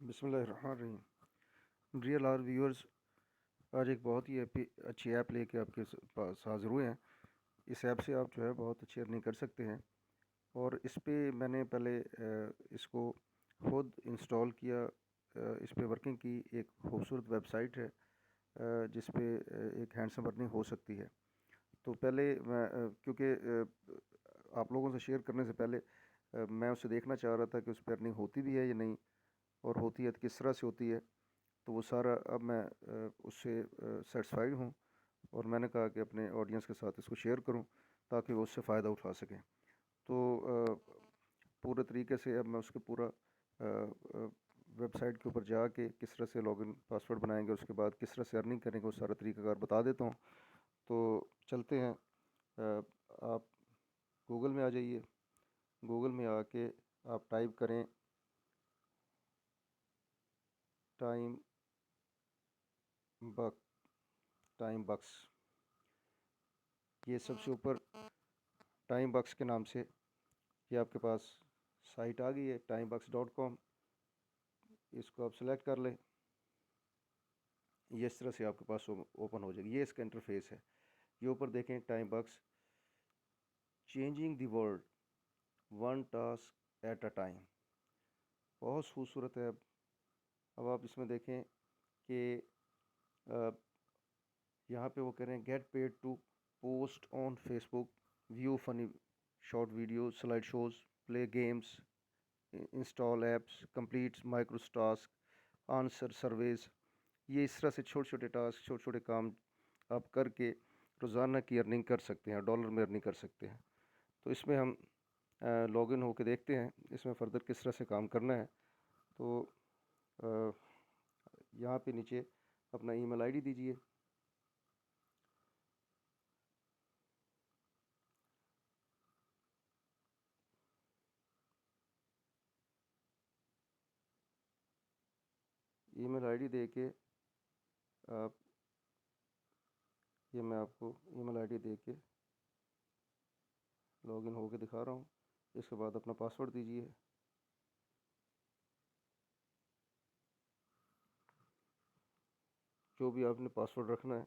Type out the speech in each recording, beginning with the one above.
बिस्मिल्लाहिर्रहमानिर्रहीम। Real are viewers, आज एक बहुत ही अच्छी ऐप लेके आपके पास हाज़िर हुए हैं। इस ऐप से आप जो है बहुत अच्छी अर्निंग कर सकते हैं। और इस पे मैंने पहले इसको खुद इंस्टॉल किया, इस पे वर्किंग की। एक खूबसूरत वेबसाइट है जिस पे एक हैंडसम अर्निंग हो सकती है। तो पहले मैं क्योंकि आप लोगों से शेयर करने से पहले मैं उसे देखना चाह रहा था कि उस पर अर्निंग होती भी है या नहीं, और होती है तो किस तरह से होती है। तो वो सारा अब मैं उससे सेटिस्फाइड हूँ, और मैंने कहा कि अपने ऑडियंस के साथ इसको शेयर करूँ ताकि वो उससे फ़ायदा उठा सकें। तो पूरे तरीके से अब मैं उसके पूरा वेबसाइट के ऊपर जाके किस तरह से लॉगिन पासवर्ड बनाएंगे, उसके बाद किस तरह से अर्निंग करेंगे, वो सारा तरीकाकार बता देता हूँ। तो चलते हैं। आप गूगल में आ जाइए। गूगल में आके आप टाइप करें टाइम बक टाइम बक्स। ये सबसे ऊपर टाइम बक्स के नाम से ये आपके पास साइट आ गई है, timebucks.com। इसको आप सेलेक्ट कर लें। ये इस तरह से आपके पास ओपन हो जाएगी। ये इसका इंटरफेस है। ये ऊपर देखें, Timebucks changing the world one task at a time. बहुत खूबसूरत है। अब आप इसमें देखें कि यहाँ पे वो कह रहे हैं get paid to post on Facebook, view funny short video, slide shows, play games, install apps, complete micro task, answer surveys. ये इस तरह से छोटे छोटे टास्क, छोटे छोटे काम आप करके रोज़ाना की अर्निंग कर सकते हैं, डॉलर में अर्निंग कर सकते हैं। तो इसमें हम लॉगिन होकर देखते हैं इसमें फ़र्दर किस तरह से काम करना है। तो यहाँ पे नीचे अपना ईमेल आईडी दीजिए। ईमेल आईडी दे के आप, ये मैं आपको ईमेल आईडी दे के लॉगिन होके दिखा रहा हूँ। इसके बाद अपना पासवर्ड दीजिए। जो भी आपने पासवर्ड रखना है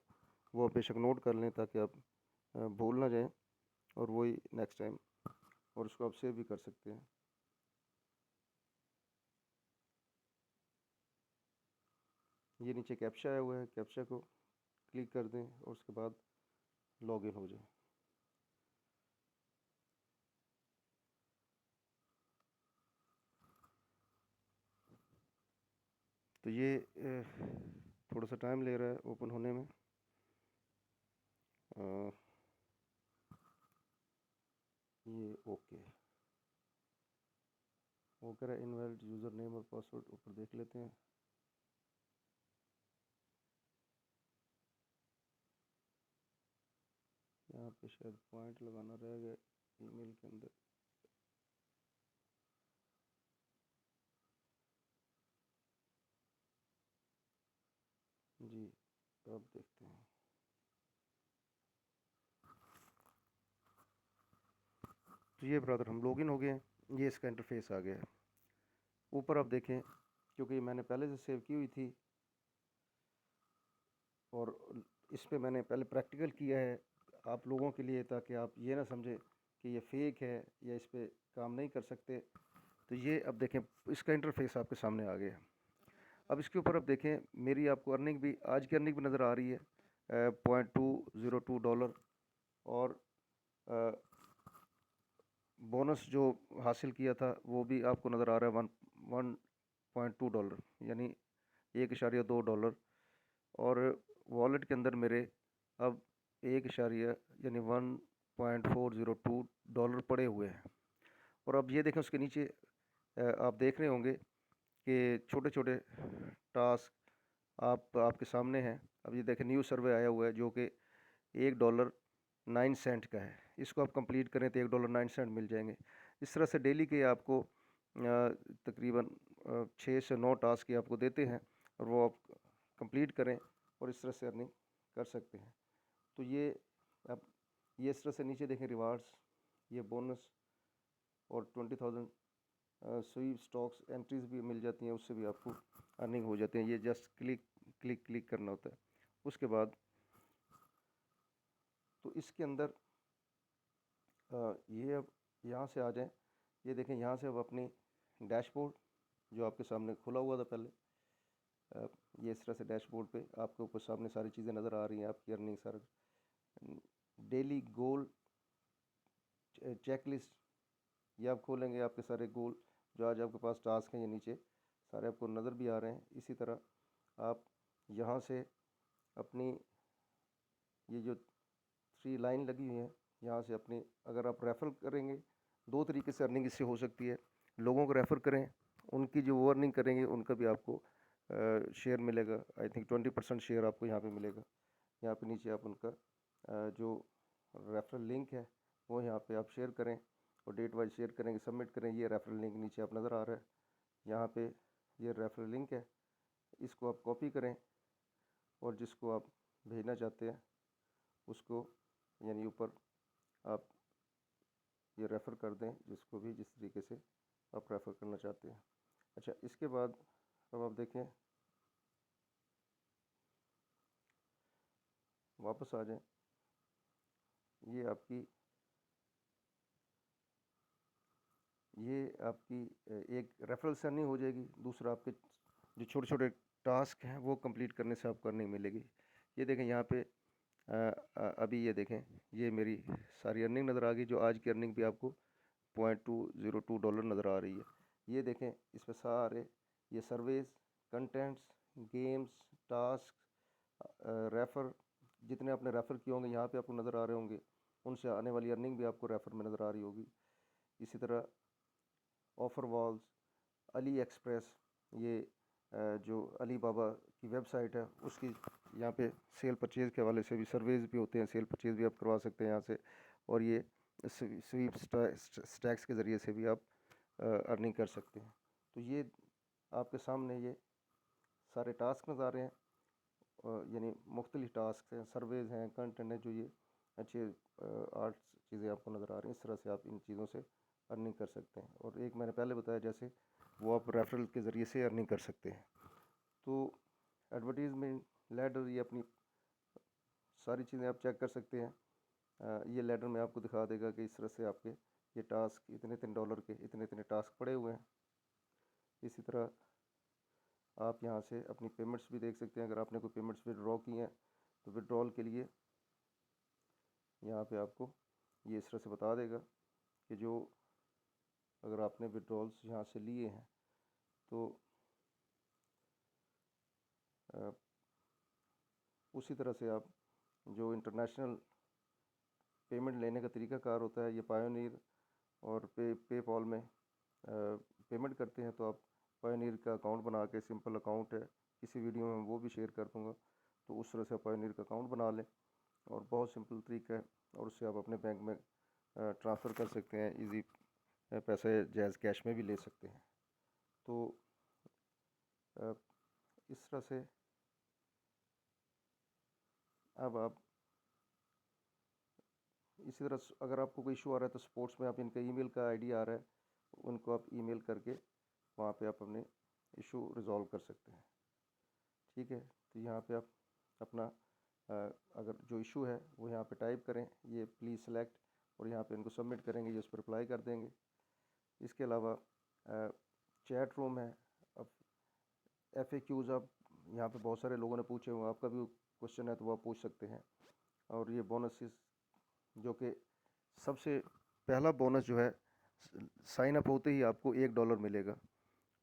वो आप बेशक नोट कर लें ताकि आप भूल ना जाएं, और वही नेक्स्ट टाइम, और उसको आप सेव भी कर सकते हैं। ये नीचे कैप्चा आया हुआ है, कैप्चा को क्लिक कर दें और उसके बाद लॉगिन हो जाए। तो ये थोड़ा सा टाइम ले रहा है ओपन होने में। ये ओके वो कह रहा है इनवैलिड यूज़र नेम और पासवर्ड, ऊपर देख लेते हैं। यहाँ पे शायद पॉइंट लगाना रह गया ईमेल के अंदर। जी, अब देखते हैं। तो ये ब्रदर हम लॉगिन हो गए हैं। ये इसका इंटरफेस आ गया है। ऊपर आप देखें, क्योंकि मैंने पहले से सेव की हुई थी और इस पे मैंने पहले प्रैक्टिकल किया है आप लोगों के लिए, ताकि आप ये ना समझें कि ये फेक है या इस पे काम नहीं कर सकते। तो ये अब देखें, इसका इंटरफेस आपके सामने आ गया है। अब इसके ऊपर अब देखें, मेरी आपको अर्निंग भी, आज की अर्निंग भी नज़र आ रही है, $0.202। और बोनस जो हासिल किया था वो भी आपको नज़र आ रहा है, $1.2, यानी $1.2। और वॉलेट के अंदर मेरे अब 1 यानी $1.402 पड़े हुए हैं। और अब ये देखें, उसके नीचे आप देख रहे होंगे कि छोटे छोटे टास्क आपके सामने हैं। अब ये देखें, न्यू सर्वे आया हुआ है जो कि $1.09 का है। इसको आप कंप्लीट करें तो $1.09 मिल जाएंगे। इस तरह से डेली के आपको तकरीबन 6 से 9 टास्क ही आपको देते हैं, और वो आप कंप्लीट करें और इस तरह से अर्निंग कर सकते हैं। तो ये अब ये इस तरह से नीचे देखें, रिवार्ड्स, ये बोनस और 20,000 स्वीप स्टॉक्स एंट्रीज भी मिल जाती हैं, उससे भी आपको अर्निंग हो जाते हैं। ये जस्ट क्लिक क्लिक क्लिक करना होता है। उसके बाद तो इसके अंदर ये अब यहाँ से आ जाएं, ये देखें यहाँ से अब अपनी डैशबोर्ड जो आपके सामने खुला हुआ था पहले, ये इस तरह से डैशबोर्ड पे आपके ऊपर सामने सारी चीज़ें नज़र आ रही हैं, आपकी अर्निंग सारा डेली गोल चेक लिस्ट, ये आप खोलेंगे, आपके सारे गोल जो आज आपके पास टास्क हैं ये नीचे सारे आपको नज़र भी आ रहे हैं। इसी तरह आप यहाँ से अपनी ये जो 3 लाइन लगी हुई हैं यहाँ से अपनी, अगर आप रेफ़र करेंगे, 2 तरीके से अर्निंग इससे हो सकती है। लोगों को रेफ़र करें, उनकी जो वो अर्निंग करेंगे उनका भी आपको शेयर मिलेगा। आई थिंक 20% शेयर आपको यहाँ पे मिलेगा। यहाँ पे नीचे आप उनका जो रेफरल लिंक है वो यहाँ पे आप शेयर करें और डेट वाइज शेयर करेंगे, सबमिट करें। ये रेफरल लिंक नीचे आप नज़र आ रहा है, यहाँ पे ये रेफरल लिंक है, इसको आप कॉपी करें और जिसको आप भेजना चाहते हैं उसको यानी ऊपर आप ये रेफ़र कर दें, जिसको भी जिस तरीके से आप रेफ़र करना चाहते हैं। अच्छा, इसके बाद अब आप देखें, वापस आ जाएं, ये आपकी एक रेफरल से अर्निंग हो जाएगी। दूसरा आपके जो छोटे छोटे टास्क हैं वो कंप्लीट करने से आपको अर्निंग मिलेगी। ये देखें यहाँ पे अभी ये देखें, ये मेरी सारी अर्निंग नज़र आ गई। जो आज की अर्निंग भी आपको $0.202 नज़र आ रही है। ये देखें, इस पर सारे ये surveys, contents, games, task, refer, जितने आपने रेफ़र किए होंगे यहाँ पे आपको नज़र आ रहे होंगे, उनसे आने वाली अर्निंग भी आपको रेफ़र में नज़र आ रही होगी। इसी तरह ऑफ़र वॉल्स, अली एक्सप्रेस, ये जो अली बाबा की वेबसाइट है उसकी यहाँ पे सेल परचेज़ के हवाले से भी सर्वेज भी होते हैं, सेल परचेज़ भी आप करवा सकते हैं यहाँ से। और ये स्वीप स्टैक्स के ज़रिए से भी आप अर्निंग कर सकते हैं। तो ये आपके सामने ये सारे टास्क नज़र आ रहे हैं, यानी मुख्तलिफ टास्क हैं, सर्वेज हैं, कंटेंट है, जो ये अच्छे 8 चीज़ें आपको नज़र आ रही हैं। इस तरह से आप इन चीज़ों से अर्निंग कर सकते हैं। और एक मैंने पहले बताया जैसे वो आप रेफरल के ज़रिए से अर्निंग कर सकते हैं। तो एडवर्टीज़मेंट लैडर, ये अपनी सारी चीज़ें आप चेक कर सकते हैं। ये लैडर में आपको दिखा देगा कि इस तरह से आपके ये टास्क इतने इतने डॉलर के इतने इतने टास्क पड़े हुए हैं। इसी तरह आप यहाँ से अपनी पेमेंट्स भी देख सकते हैं। अगर आपने कोई पेमेंट्स विड्रॉ की हैं तो विड्रॉल के लिए यहाँ पे आपको ये इस तरह से बता देगा कि जो अगर आपने विड्रॉल्स यहाँ से लिए हैं तो उसी तरह से आप जो इंटरनेशनल पेमेंट लेने का तरीक़ाकार होता है, ये पायोनियर और पेपॉल में पेमेंट करते हैं। तो आप पायोनियर का अकाउंट बना के, सिंपल अकाउंट है, किसी वीडियो में वो भी शेयर कर दूँगा, तो उस तरह से आप पायोनियर का अकाउंट बना लें और बहुत सिंपल तरीका है, और उससे आप अपने बैंक में ट्रांसफ़र कर सकते हैं। इजी पैसे जैज़ कैश में भी ले सकते हैं। तो इस तरह से अब आप इसी तरह अगर आपको कोई इशू आ रहा है तो सपोर्ट्स में आप इनका ईमेल का आईडी आ रहा है, उनको आप ईमेल करके वहाँ पे आप अपने इशू रिज़ॉल्व कर सकते हैं। ठीक है, तो यहाँ पे आप अपना अगर जो इशू है वो यहाँ पे टाइप करें, ये प्लीज़ सेलेक्ट, और यहाँ पे इनको सबमिट करेंगे, ये उस पर रिप्लाई कर देंगे। इसके अलावा चैट रूम है। अब FAQs आप यहाँ पे बहुत सारे लोगों ने पूछे हुए, आपका भी क्वेश्चन है तो वो आप पूछ सकते हैं। और ये बोनसेस, जो कि सबसे पहला बोनस जो है साइन अप होते ही आपको $1 मिलेगा,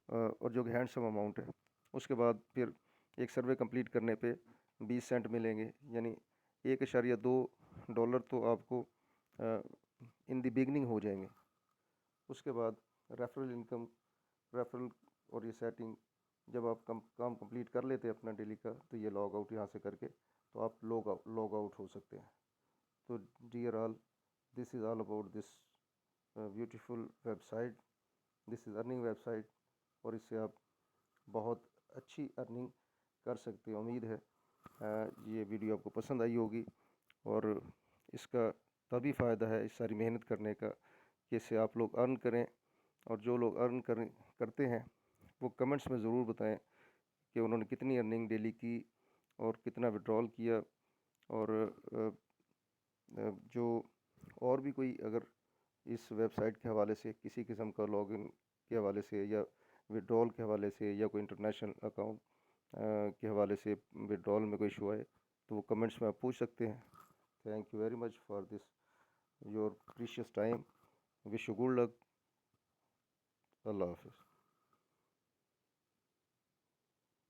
और जो कि हैंडसम अमाउंट है। उसके बाद फिर एक सर्वे कंप्लीट करने पे 20 सेंट मिलेंगे, यानी $1.2 तो आपको इन द बिगनिंग हो जाएंगे। उसके बाद रेफरल इनकम, रेफरल और ये सेटिंग, जब आप काम कंप्लीट कर लेते हैं अपना डेली का, तो ये लॉग आउट यहाँ से करके तो आप लॉग आउट हो सकते हैं। तो dear all, this is all about this beautiful website. This is earning website, और इससे आप बहुत अच्छी अर्निंग कर सकते हैं। उम्मीद है ये वीडियो आपको पसंद आई होगी, और इसका तभी फ़ायदा है इस सारी मेहनत करने का कि इससे आप लोग अर्न करें। और जो लोग अर्न करते हैं वो कमेंट्स में ज़रूर बताएं कि उन्होंने कितनी अर्निंग डेली की और कितना विड्रॉल किया। और जो और भी कोई अगर इस वेबसाइट के हवाले से किसी किस्म का लॉगिन के हवाले से या विड्रॉल के हवाले से या कोई इंटरनेशनल अकाउंट के हवाले से विड्रॉल में कोई इशू आए तो वो कमेंट्स में आप पूछ सकते हैं। Thank you very much for this your precious time. Wish you good luck. Allah हाफिज़।